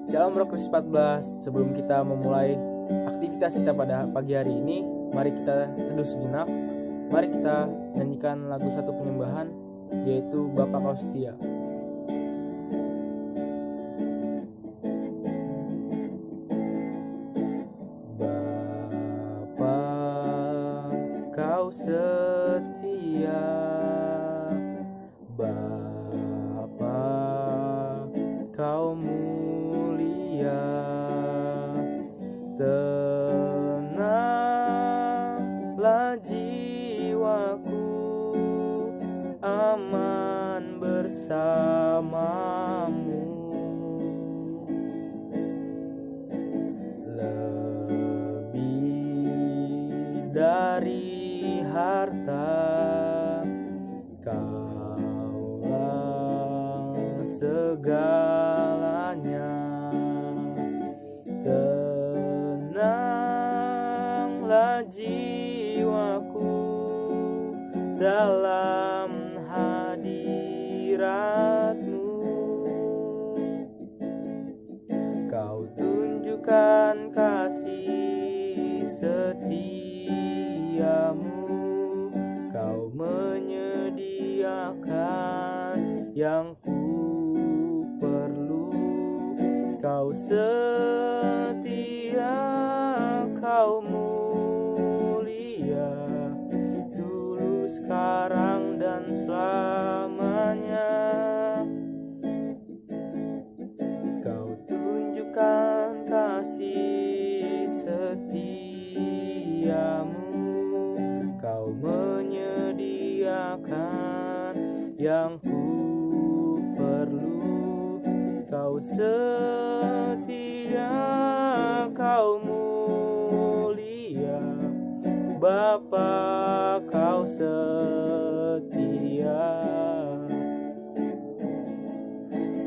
Shalom Rockers 14. Sebelum kita memulai aktivitas kita pada pagi hari ini, mari kita teduh sejenak. Mari kita nyanyikan lagu satu penyembahan, yaitu Bapa Kau Setia. Bapa Kau setia, Bapa Kau mulia, tenanglah jiwaku, aman bersamamu. Lebih dari harta, Kaulah segalanya. Tenanglah jiwaku dalam hadirat-Mu. Kau tunjukkan kasih setiamu, Kau menyediakan yang ku perlu. Kau setia, Kau mulia, dulu, sekarang, dan selamanya. Kau tunjukkan kasih setiamu, Kau menyediakan yang ku perlu. Kau setia, Kau mulia, Bapa Kau setia.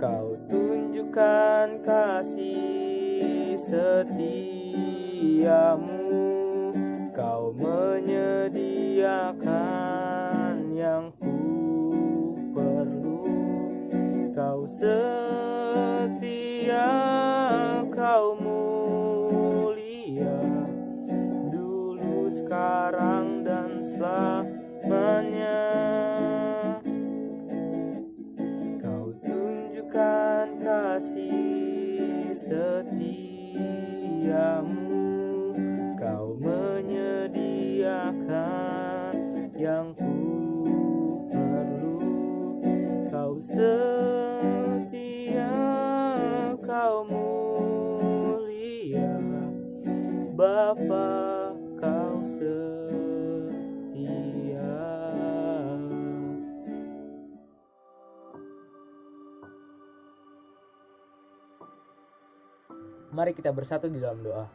Kau tunjukkan kasih setiamu, Kau menyediakan yang ku perlu. Kau setia, Kau mulia, dulu, sekarang, dan selamanya. Kau tunjukkan kasih setiamu, Kau menyediakan yang ku perlu. Kau setia, Kau mulia, Bapa Kau setia. Mari kita bersatu di dalam doa.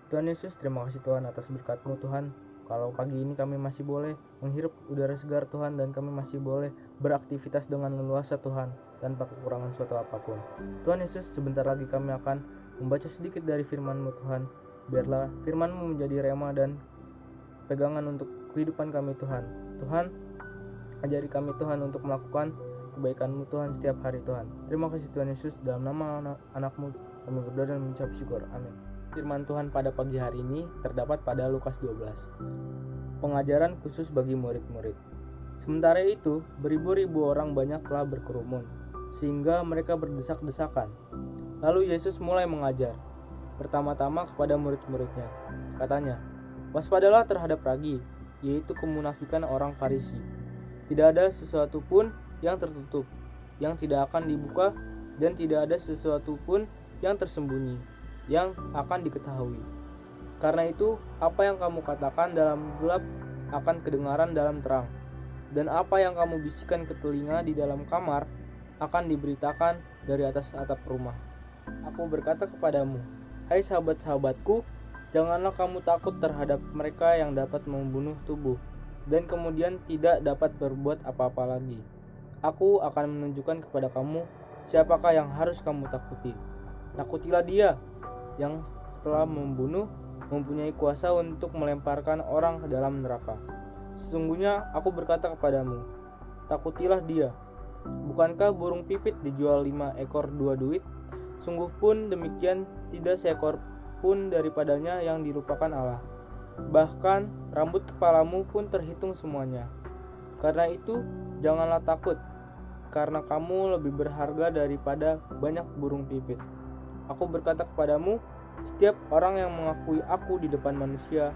Tuhan Yesus, terima kasih Tuhan atas berkat-Mu Tuhan. Kalau pagi ini kami masih boleh menghirup udara segar Tuhan, dan kami masih boleh beraktivitas dengan leluasa Tuhan, tanpa kekurangan suatu apapun. Tuhan Yesus, sebentar lagi kami akan membaca sedikit dari firman-Mu Tuhan. Biarlah firman-Mu menjadi rema dan pegangan untuk kehidupan kami Tuhan. Tuhan, ajari kami Tuhan untuk melakukan kebaikan-Mu Tuhan setiap hari Tuhan. Terima kasih Tuhan Yesus, dalam nama anak-Mu kami berdoa dan mengucap syukur. Amin. Firman Tuhan pada pagi hari ini terdapat pada Lukas 12. Pengajaran khusus bagi murid-murid. Sementara itu, beribu-ribu orang banyak telah berkerumun, sehingga mereka berdesak-desakan. Lalu Yesus mulai mengajar, pertama-tama kepada murid-muridnya. Katanya, waspadalah terhadap ragi, yaitu kemunafikan orang Farisi. Tidak ada sesuatu pun yang tertutup, yang tidak akan dibuka, dan tidak ada sesuatu pun yang tersembunyi, yang akan diketahui. Karena itu, apa yang kamu katakan dalam gelap akan kedengaran dalam terang, dan apa yang kamu bisikan ke telinga di dalam kamar akan diberitakan dari atas atap rumah. Aku berkata kepadamu, hai sahabat-sahabatku, janganlah kamu takut terhadap mereka yang dapat membunuh tubuh, dan kemudian tidak dapat berbuat apa-apa lagi. Aku akan menunjukkan kepada kamu siapakah yang harus kamu takuti. Takutilah dia yang setelah membunuh mempunyai kuasa untuk melemparkan orang ke dalam neraka. Sesungguhnya aku berkata kepadamu, takutilah dia. Bukankah burung pipit dijual 5 ekor 2 duit, Sungguh pun demikian, tidak seekor pun daripadanya yang dilupakan Allah. Bahkan rambut kepalamu pun terhitung semuanya. Karena itu, janganlah takut, karena kamu lebih berharga daripada banyak burung pipit. Aku berkata kepadamu, setiap orang yang mengakui aku di depan manusia,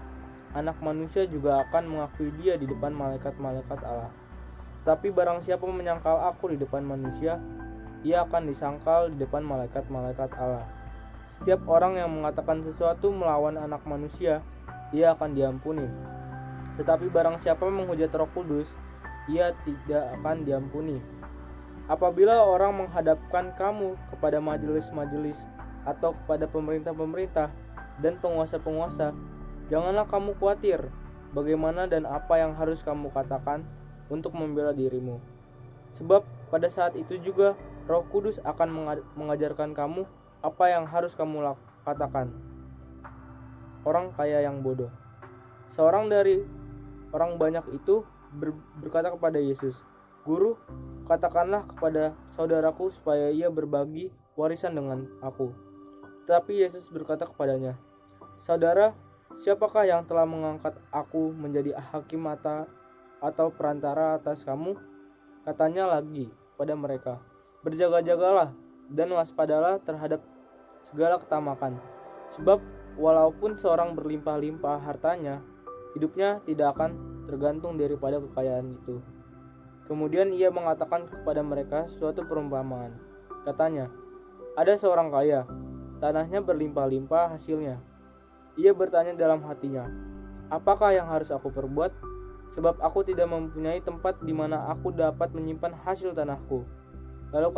Anak Manusia juga akan mengakui dia di depan malaikat-malaikat Allah. Tapi barang siapa menyangkal aku di depan manusia, ia akan disangkal di depan malaikat-malaikat Allah. Setiap orang yang mengatakan sesuatu melawan Anak Manusia, ia akan diampuni. Tetapi barang siapa menghujat Roh Kudus, ia tidak akan diampuni. Apabila orang menghadapkan kamu kepada majelis-majelis atau kepada pemerintah-pemerintah dan penguasa-penguasa, janganlah kamu khawatir bagaimana dan apa yang harus kamu katakan untuk membela dirimu. Sebab pada saat itu juga Roh Kudus akan mengajarkan kamu apa yang harus kamu katakan. Orang kaya yang bodoh. Seorang dari orang banyak itu berkata kepada Yesus, "Guru, katakanlah kepada saudaraku supaya ia berbagi warisan dengan aku." Tetapi Yesus berkata kepadanya, "Saudara, siapakah yang telah mengangkat aku menjadi hakim atau perantara atas kamu?" Katanya lagi pada mereka, "Berjaga-jagalah dan waspadalah terhadap segala ketamakan. Sebab walaupun seorang berlimpah-limpah hartanya, hidupnya tidak akan tergantung daripada kekayaan itu." Kemudian ia mengatakan kepada mereka suatu perumpamaan. Katanya, "Ada seorang kaya, tanahnya berlimpah-limpah hasilnya. Ia bertanya dalam hatinya, 'Apakah yang harus aku perbuat? Sebab aku tidak mempunyai tempat di mana aku dapat menyimpan hasil tanahku.' Lalu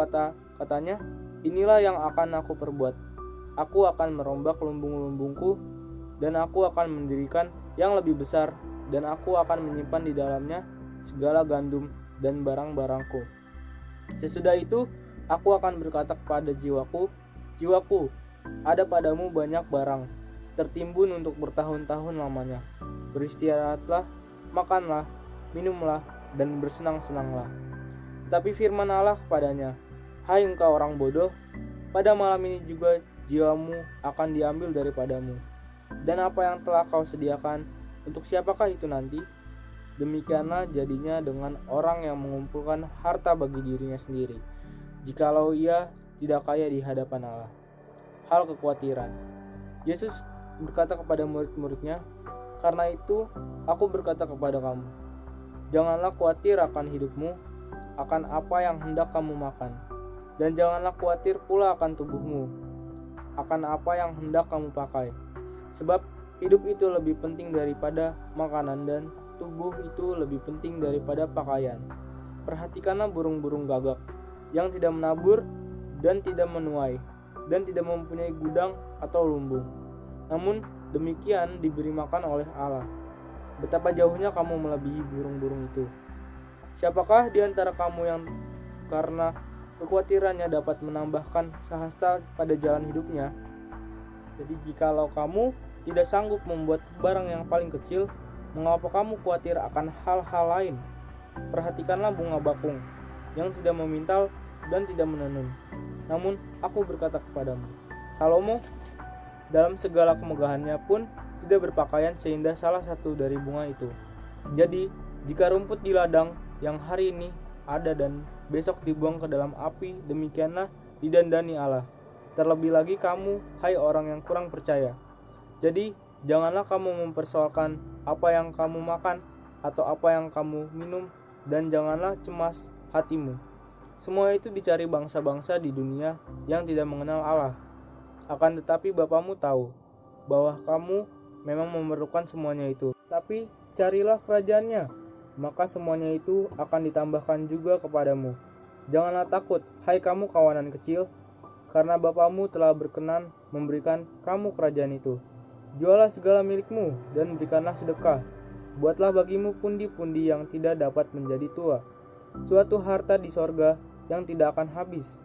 katanya, 'Inilah yang akan aku perbuat. Aku akan merombak lumbung-lumbungku, dan aku akan mendirikan yang lebih besar, dan aku akan menyimpan di dalamnya segala gandum dan barang-barangku. Sesudah itu, aku akan berkata kepada jiwaku, jiwaku, ada padamu banyak barang, tertimbun untuk bertahun-tahun lamanya. Beristirahatlah, makanlah, minumlah, dan bersenang-senanglah.' Tapi firman Allah kepadanya, 'Hai engkau orang bodoh, pada malam ini juga jiwamu akan diambil daripadamu. Dan apa yang telah kau sediakan, untuk siapakah itu nanti?' Demikianlah jadinya dengan orang yang mengumpulkan harta bagi dirinya sendiri, jikalau ia tidak kaya di hadapan Allah." Hal kekhawatiran. Yesus berkata kepada murid-muridnya, "Karena itu aku berkata kepada kamu, janganlah khawatir akan hidupmu, akan apa yang hendak kamu makan, dan janganlah khawatir pula akan tubuhmu, akan apa yang hendak kamu pakai. Sebab hidup itu lebih penting daripada makanan, dan tubuh itu lebih penting daripada pakaian. Perhatikanlah burung-burung gagak, yang tidak menabur dan tidak menuai, dan tidak mempunyai gudang atau lumbung, namun demikian diberi makan oleh Allah. Betapa jauhnya kamu melebihi burung-burung itu. Siapakah di antara kamu yang karena kekhawatirannya dapat menambahkan sehasta pada jalan hidupnya? Jadi jikalau kamu tidak sanggup membuat barang yang paling kecil, mengapa kamu khawatir akan hal-hal lain? Perhatikanlah bunga bakung, yang tidak memintal dan tidak menenun. Namun aku berkata kepadamu, Salomo dalam segala kemegahannya pun tidak berpakaian seindah salah satu dari bunga itu. Jadi jika rumput di ladang yang hari ini ada dan besok dibuang ke dalam api, demikianlah didandani Allah. Terlebih lagi kamu, hai orang yang kurang percaya. Jadi janganlah kamu mempersoalkan apa yang kamu makan atau apa yang kamu minum, dan janganlah cemas hatimu. Semua itu dicari bangsa-bangsa di dunia yang tidak mengenal Allah. Akan tetapi Bapamu tahu bahwa kamu memang memerlukan semuanya itu. Tapi carilah kerajaan-Nya, maka semuanya itu akan ditambahkan juga kepadamu. Janganlah takut, hai kamu kawanan kecil, karena Bapamu telah berkenan memberikan kamu kerajaan itu. Jualah segala milikmu dan berikanlah sedekah. Buatlah bagimu pundi-pundi yang tidak dapat menjadi tua, suatu harta di sorga yang tidak akan habis,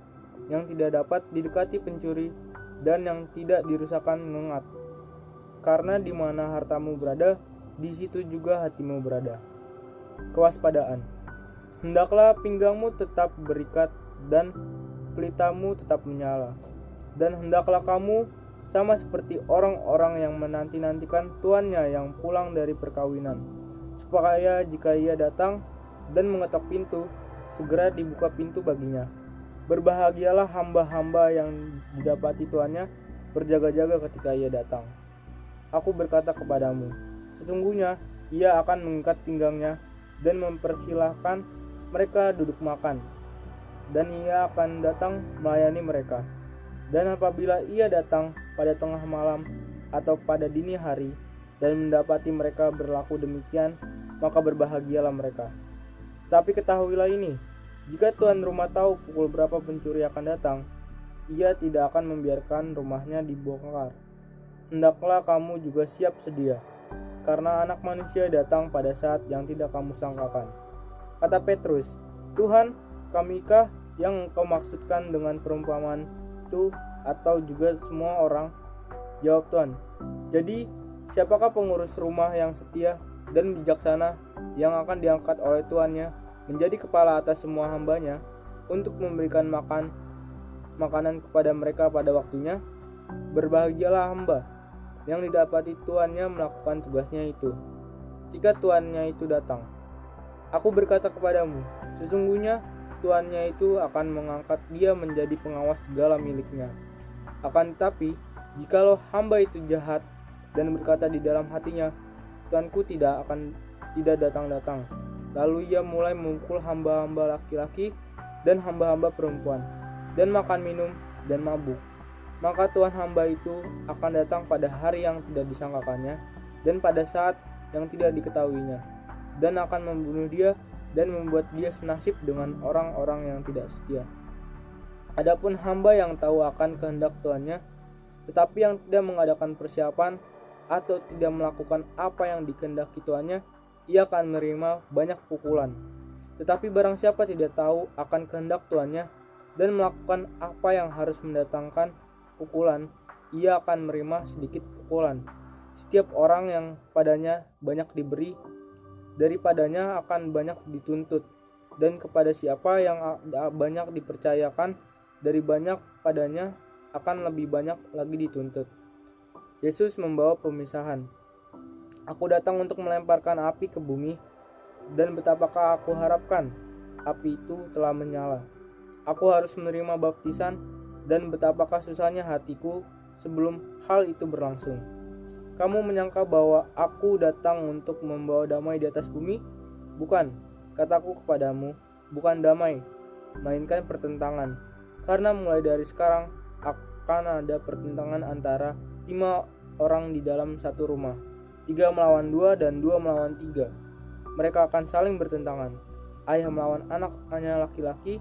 yang tidak dapat didekati pencuri, dan yang tidak dirusakkan mengat. Karena di mana hartamu berada, di situ juga hatimu berada." Kewaspadaan. Hendaklah pinggangmu tetap berikat dan pelitamu tetap menyala. Dan hendaklah kamu sama seperti orang-orang yang menanti-nantikan tuannya yang pulang dari perkawinan, supaya jika ia datang dan mengetok pintu, segera dibuka pintu baginya. Berbahagialah hamba-hamba yang didapati tuannya berjaga-jaga ketika ia datang. Aku berkata kepadamu, sesungguhnya ia akan mengikat pinggangnya dan mempersilahkan mereka duduk makan, dan ia akan datang melayani mereka. Dan apabila ia datang pada tengah malam atau pada dini hari dan mendapati mereka berlaku demikian, maka berbahagialah mereka. Tapi ketahuilah ini, jika tuan rumah tahu pukul berapa pencuri akan datang, ia tidak akan membiarkan rumahnya dibongkar. Hendaklah kamu juga siap sedia, karena Anak Manusia datang pada saat yang tidak kamu sangkakan. Kata Petrus, Tuhan, kamikah yang engkau maksudkan dengan perumpamaan itu, atau juga semua orang? Jawab Tuhan, jadi siapakah pengurus rumah yang setia dan bijaksana yang akan diangkat oleh tuannya menjadi kepala atas semua hambanya untuk memberikan makanan kepada mereka pada waktunya? Berbahagialah hamba yang didapati tuannya melakukan tugasnya itu ketika tuannya itu datang. Aku berkata kepadamu, sesungguhnya tuannya itu akan mengangkat dia menjadi pengawas segala miliknya. Akan tetapi, jikalau hamba itu jahat dan berkata di dalam hatinya, tuanku tidak datang-datang, lalu ia mulai memukul hamba-hamba laki-laki dan hamba-hamba perempuan, dan makan minum dan mabuk, maka tuan hamba itu akan datang pada hari yang tidak disangkakannya dan pada saat yang tidak diketahuinya, dan akan membunuh dia dan membuat dia senasib dengan orang-orang yang tidak setia. Adapun hamba yang tahu akan kehendak tuannya, tetapi yang tidak mengadakan persiapan atau tidak melakukan apa yang dikehendaki tuannya, ia akan menerima banyak pukulan. Tetapi barang siapa tidak tahu akan kehendak tuannya dan melakukan apa yang harus mendatangkan pukulan, ia akan menerima sedikit pukulan. Setiap orang yang padanya banyak diberi, daripadanya akan banyak dituntut, dan kepada siapa yang banyak dipercayakan, dari banyak padanya akan lebih banyak lagi dituntut. Yesus membawa pemisahan. Aku datang untuk melemparkan api ke bumi, dan betapakah aku harapkan api itu telah menyala. Aku harus menerima baptisan, dan betapakah susahnya hatiku sebelum hal itu berlangsung. Kamu menyangka bahwa aku datang untuk membawa damai di atas bumi? Bukan, kataku kepadamu, bukan damai, melainkan pertentangan. Karena mulai dari sekarang akan ada pertentangan antara 5 orang di dalam satu rumah, 3 melawan 2 dan 2 melawan 3. Mereka akan saling bertentangan. Ayah melawan anaknya laki-laki,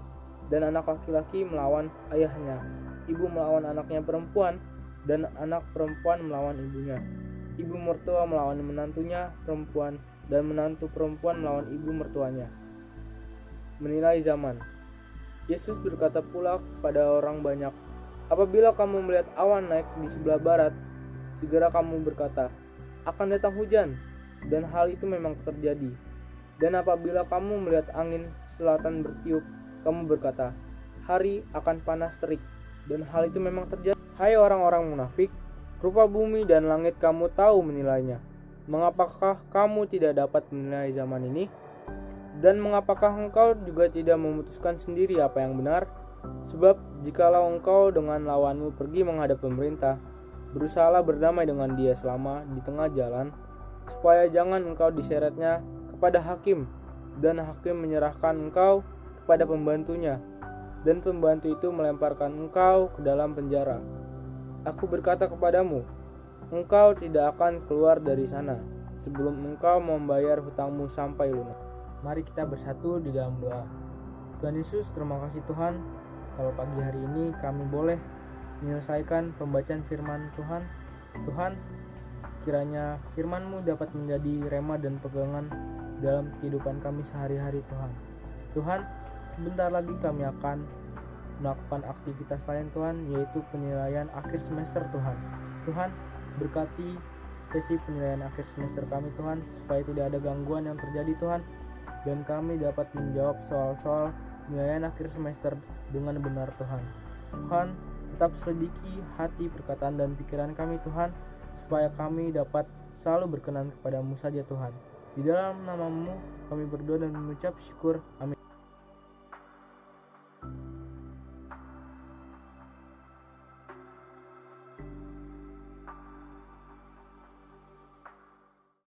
dan anak laki-laki melawan ayahnya, ibu melawan anaknya perempuan, dan anak perempuan melawan ibunya, ibu mertua melawan menantunya perempuan, dan menantu perempuan melawan ibu mertuanya. Menilai zaman. Yesus berkata pula kepada orang banyak, apabila kamu melihat awan naik di sebelah barat, segera kamu berkata, akan datang hujan, dan hal itu memang terjadi. Dan apabila kamu melihat angin selatan bertiup, kamu berkata, hari akan panas terik, dan hal itu memang terjadi. Hai orang-orang munafik, rupa bumi dan langit kamu tahu menilainya. Mengapakah kamu tidak dapat menilai zaman ini? Dan mengapakah engkau juga tidak memutuskan sendiri apa yang benar? Sebab jikalau engkau dengan lawanmu pergi menghadap pemerintah, berusahalah berdamai dengan dia selama di tengah jalan, supaya jangan engkau diseretnya kepada hakim, dan hakim menyerahkan engkau kepada pembantunya, dan pembantu itu melemparkan engkau ke dalam penjara. Aku berkata kepadamu, engkau tidak akan keluar dari sana sebelum engkau membayar hutangmu sampai lunas. Mari kita bersatu di dalam doa. Tuhan Yesus, terima kasih Tuhan, kalau pagi hari ini kami boleh menyelesaikan pembacaan firman Tuhan. Tuhan, kiranya firman-Mu dapat menjadi rema dan pegangan dalam kehidupan kami sehari-hari Tuhan. Tuhan, sebentar lagi kami akan melakukan aktivitas lain Tuhan, yaitu penilaian akhir semester Tuhan. Tuhan, berkati sesi penilaian akhir semester kami Tuhan, supaya tidak ada gangguan yang terjadi Tuhan, dan kami dapat menjawab soal-soal penilaian akhir semester dengan benar Tuhan. Tuhan, Tetap selidiki hati, perkataan, dan pikiran kami Tuhan, supaya kami dapat selalu berkenan kepadamu saja Tuhan. Di dalam nama-Mu kami berdoa dan mengucap syukur. Amin.